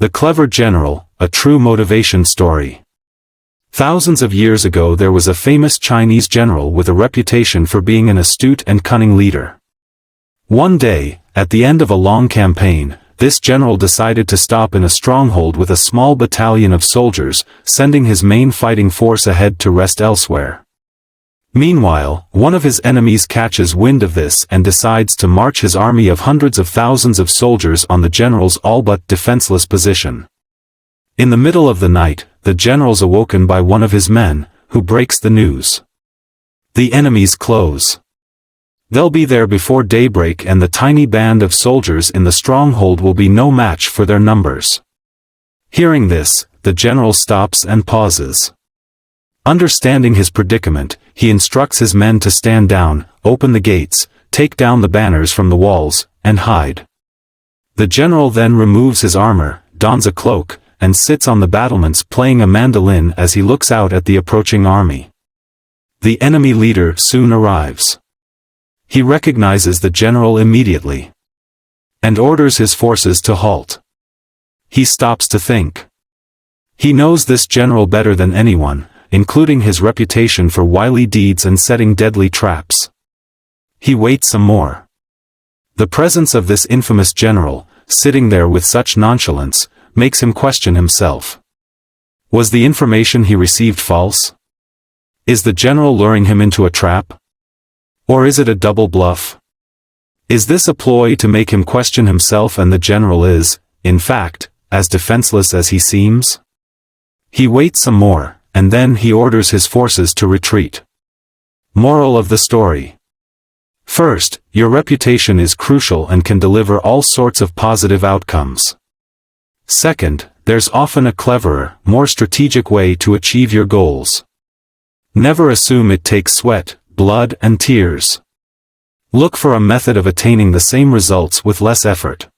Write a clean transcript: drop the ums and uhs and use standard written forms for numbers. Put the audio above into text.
The Clever General, a true motivation story. Thousands of years ago there was a famous Chinese general with a reputation for being an astute and cunning leader. One day, at the end of a long campaign, this general decided to stop in a stronghold with a small battalion of soldiers, sending his main fighting force ahead to rest elsewhere. Meanwhile, one of his enemies catches wind of this and decides to march his army of hundreds of thousands of soldiers on the general's all but defenseless position. In the middle of the night, the general's awoken by one of his men, who breaks the news. The enemy's close. They'll be there before daybreak and the tiny band of soldiers in the stronghold will be no match for their numbers. Hearing this, the general stops and pauses. Understanding his predicament, he instructs his men to stand down, open the gates, take down the banners from the walls, and hide. The general then removes his armor, dons a cloak, and sits on the battlements playing a mandolin as he looks out at the approaching army. The enemy leader soon arrives. He recognizes the general immediately and orders his forces to halt. He stops to think. He knows this general better than anyone, including his reputation for wily deeds and setting deadly traps. He waits some more. The presence of this infamous general, sitting there with such nonchalance, makes him question himself. Was the information he received false? Is the general luring him into a trap? Or is it a double bluff? Is this a ploy to make him question himself and the general is, in fact, as defenseless as he seems? He waits some more, and then he orders his forces to retreat. Moral of the story. First, your reputation is crucial and can deliver all sorts of positive outcomes. Second, there's often a cleverer, more strategic way to achieve your goals. Never assume it takes sweat, blood and tears. Look for a method of attaining the same results with less effort.